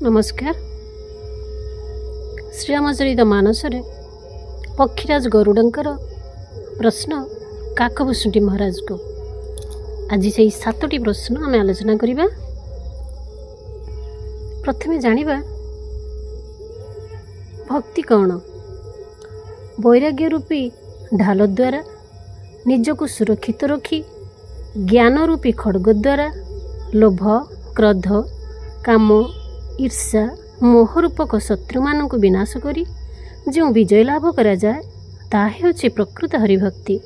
नमस्कार। श्रीरामचरित मानसरे पक्षीराज गरुड़ंकर प्रश्न काकभूषुंडी महाराज को आज से 7टी प्रश्न आम आलोचना करिबा। प्रथमे जानिबा भक्ति कौन। वैराग्य रूपी ढाल द्वारा निजको सुरक्षित रखी ज्ञान रूपी खड्ग द्वारा लोभ क्रोध काम ईर्षा मोह रूपक शत्रु मानक विनाश करी जो विजय लाभ करा जाए ताहा हेउछि प्रकृत हरिभक्ति।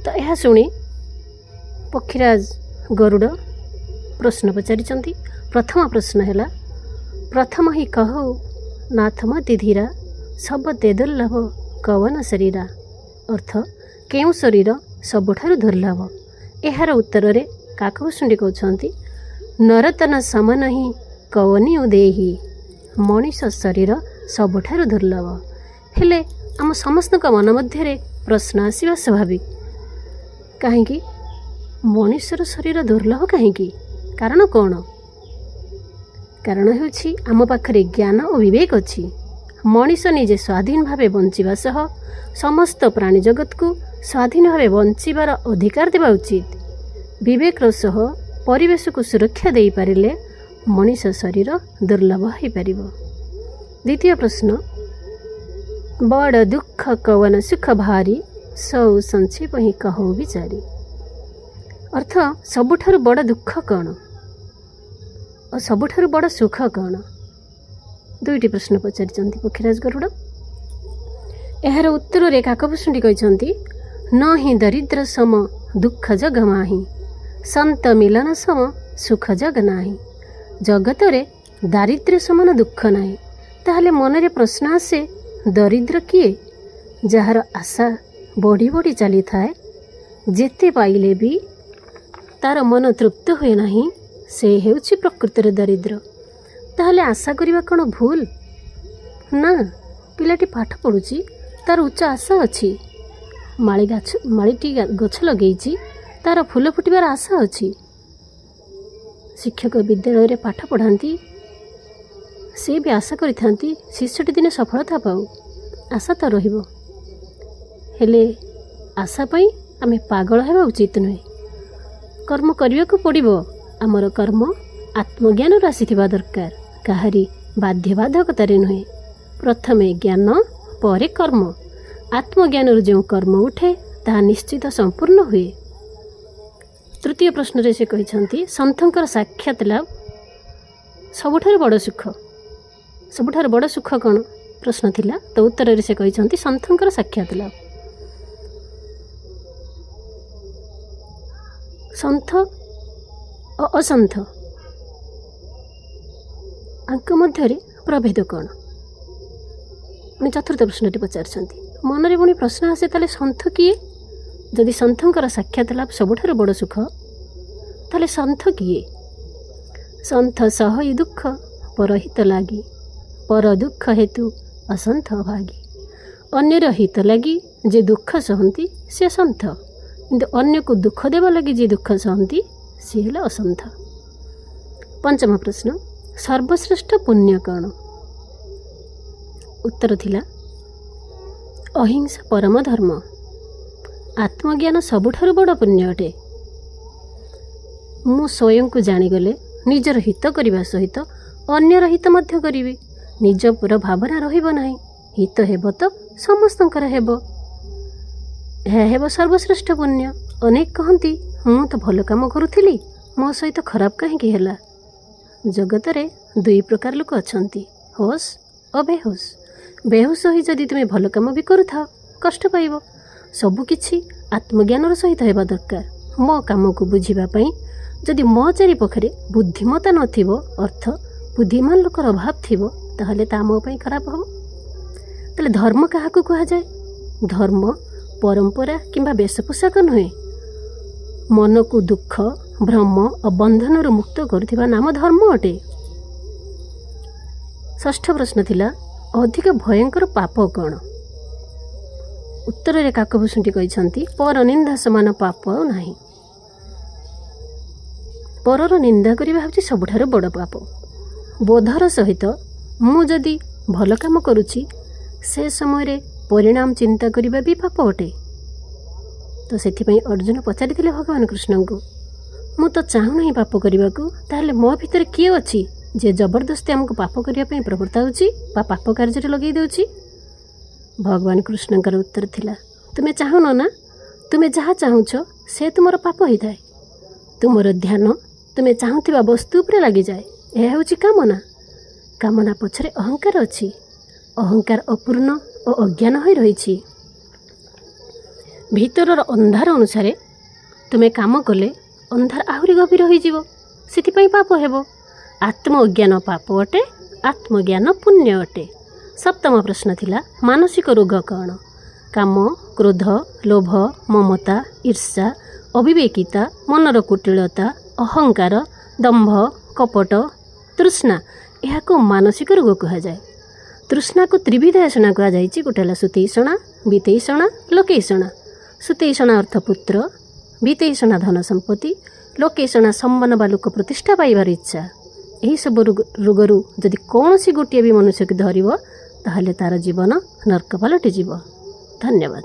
तो यह शुणी पक्षीराज गरुड़ प्रश्न पचारिचंती। प्रथम प्रश्न है प्रथम ही कहु नाथ मति धीरा सब ते दुर्लभ कवन शरीरा। अर्थ केउ शरीर सबुठारु दुर्लभ। एहार उत्तर रे काकभूषुंडी कहउछंती नरतन सम नहीं कवनी उदेही मनीष शरीर सबुठारु दुर्लभ। हेले आम समस्त मन मध्य प्रश्न आसवा स्वाभाविक कहीं मनीषर शरीर दुर्लभ कहीं कारण कौन। कारण हेउछि आम पाखरे ज्ञान और विवेक अछि। मनीष निजे स्वाधीन भावे बंचिबा सह समस्त प्राणी जगत को स्वाधीन भावे बंचिबार अधिकार देवा उचित। विवेक सह परिवेश को सुरक्षा दे पारिले मनीष शरीर दुर्लभ हो पारिबो। द्वितीय प्रश्न बड़ दुख कवन सुख भारी सौ संक्षेप ही कहो विचारी। अर्थ सबुठारु बड़ दुख कौन और सबुठारु बड़ सुख कौन। दुईटी प्रश्न पचारिचंती पक्षीराज गरुड़। एहार उत्तर रे काकभूषुंडी कहइचंती न ही दरिद्र सम दुख जग माही संत मिलन सम सुख जग नाही। जगत रे दारिद्र्य समान दुख नाही। ताहले मनरे प्रश्न आसे दरिद्र किए जार आशा बढ़ी बढ़ी चली थाए जेते पाइले भी तार मन तृप्त हुए नाही से हेउछि प्रकृत दरिद्र। ताहले आशा करिबा कोन भूल ना। पिलाटी पाठ पढ़ुची तार उच्च आशा अछि। माळीटी गछ लगेइची तार फूल फुटिबार आशा अछि। शिक्षक विद्यालय रे पाठ पढ़ाती से भी आशा करिथांती शिष्यटी दिने सफलता पाऊ। आशा तो रहिबो हेले आशा पई आमे पागल हेबा उचित नुहे। कर्म करिया को पड़िबो। आमर कर्म आत्मज्ञान आसीथिबा दरकार काहारी बाध्य बाधकतारे नुहे। प्रथमे ज्ञान परे कर्म। आत्मज्ञान जो कर्म उठे ताहा निश्चित संपूर्ण हुए। तृतीय प्रश्न रे से कहिछंती संतंकर साक्षात लाभ सबुठारु बड़ सुख। सबुठारु बड़ सुख कौन प्रश्न थिला। तो उत्तर रे से कहिछंती संतंकर साक्षात लाभ। संत और असंत आंक मध्य प्रभेद कौन। पुणी चतुर्थ प्रश्न पचारिछंती मनरे पुणी प्रश्न आसे ताले संत किए। जदि संतंकर साक्षात लाभ सबुठारु बड़ सुख ताले संत किए। संत सहई दुख परहित लागी पर दुख हेतु असंत भागी। अन्यर हित लगी जे दुख सहंती से संत किंतु अन्य को दुख देवा लगी जे दुख सहंती सी हेले असंत। पंचम प्रश्न सर्वश्रेष्ठ पुण्य कौन। उत्तर थिला अहिंसा परम धर्म। आत्मज्ञान सबुठारु बड़ पुण्य अटे। मु स्वयं को जानीगले निजर हित करने सहित अन्यर हित मध्य करिवे। निज पुर भावना रहिबो नाही। हित हेबो तो समस्तंकर हेबो। यह हेबो सर्वश्रेष्ठ पुण्य। अनेक कहती मु तो भल काम करुथिली मो सहित खराब कहीं हेला। जगत रे दुई प्रकार लोक अछंती होश और बेहोश। बेहोश ही जदि तुमे भल काम भी करुथाओ कष्ट पाइबो। सबुकिछि आत्मज्ञान सहित हेबा दरकार। मो काम को बुझिबा पई जदि मो चारि पखरे बुद्धिमता नथिबो अर्थ बुद्धिमान लोकर अभाव थिबो ताहले ता मो पई खराब हो। ताले धर्म काहाकू कहा जाए। धर्म परंपरा किंबा वेशपोषाक नुहे। मन को दुख भ्रम और बंधन मुक्त करुथिबा नाम धर्म अटे। षष्ठ प्रश्न थिला अधिक भयंकर पाप कौन। उत्तर रे काकभूषुंडी कहिसंती पर निंदा समान पाप नाही। परर निंदा କରିବା ହେଉଛି ସବୁଠାରୁ ବଡ଼ ପାପ। ବୋଧର ସହିତ ମୁଁ ଯଦି ଭଲ କାମ କରୁଛି ସେ ସମୟରେ ପରିଣାମ ଚିନ୍ତା କରିବା ବି ପାପ ଅଟେ। ତ ସେଥିପାଇଁ ଅର୍ଜୁନ ପଚାରିଥିଲେ ଭଗବାନ କୃଷ୍ଣଙ୍କୁ, ମୁଁ ତ ଚାହୁଁନାହିଁ ପାପ କରିବାକୁ, ତାହେଲେ ମୋ ଭିତରେ କିଏ ଅଛି ଯେ ଜବରଦସ୍ତି ଆମକୁ ପାପ କରିବା ପାଇଁ ପ୍ରବର୍ତ୍ତାଉଛି ବା ପାପ କାର୍ଯ୍ୟରେ ଲଗେଇ ଦେଉଛି? ଭଗବାନ କୃଷ୍ଣଙ୍କର ଉତ୍ତର ଥିଲା, ତୁମେ ଚାହୁଁନ ନା, ତୁମେ ଯାହା ଚାହୁଁଛ ସେ ତୁମର ପାପ ହୋଇଥାଏ। ତୁମର ଧ୍ୟାନ ତୁମେ ଚାହୁଁଥିବା ବସ୍ତୁ ଉପରେ ଲାଗିଯାଏ। ଏହା ହେଉଛି କାମନା। କାମନା ପଛରେ ଅହଙ୍କାର ଅଛି। ଅହଙ୍କାର ଅପୂର୍ଣ୍ଣ ଓ ଅଜ୍ଞାନ ହୋଇ ରହିଛି। ଭିତରର ଅନ୍ଧାର ଅନୁସାରେ ତୁମେ କାମ କଲେ ଅନ୍ଧାର ଆହୁରି ଗଭୀର ହୋଇଯିବ, ସେଥିପାଇଁ ପାପ ହେବ। ଆତ୍ମ ଅଜ୍ଞାନ ପାପ ଅଟେ, ଆତ୍ମଜ୍ଞାନ ପୁଣ୍ୟ ଅଟେ। ସପ୍ତମ ପ୍ରଶ୍ନ ଥିଲା, ମାନସିକ ରୋଗ କ'ଣ? କାମ, କ୍ରୋଧ, ଲୋଭ, ମମତା, ଈର୍ଷା, ଅବିବେକିତା, ମନର କୁଟିଳତା, ଅହଙ୍କାର, ଦମ୍ଭ, କପଟ, ତୃଷ୍ଣା, ଏହାକୁ ମାନସିକ ରୋଗ କୁହାଯାଏ। ତୃଷ୍ଣାକୁ ତ୍ରିବିଧାୟସଣା କୁହାଯାଇଛି। ଗୋଟେ ହେଲା ସୁତେଇଷଣା, ବିତେଇଷଣା, ଲୋକେଇଷଣା। ସୁତେଇଷଣା ଅର୍ଥ ପୁତ୍ର, ବିତେଇଷଣା ଧନ ସମ୍ପତ୍ତି, ଲୋକେଇଷଣା ସମ୍ମାନ ବା ଲୋକ ପ୍ରତିଷ୍ଠା ପାଇବାର ଇଚ୍ଛା। ଏହିସବୁ ରୋଗରୁ ଯଦି କୌଣସି ଗୋଟିଏ ବି ମନୁଷ୍ୟକୁ ଧରିବ ତାହେଲେ ତା'ର ଜୀବନ ନର୍କ ପାଲଟିଯିବ। ଧନ୍ୟବାଦ।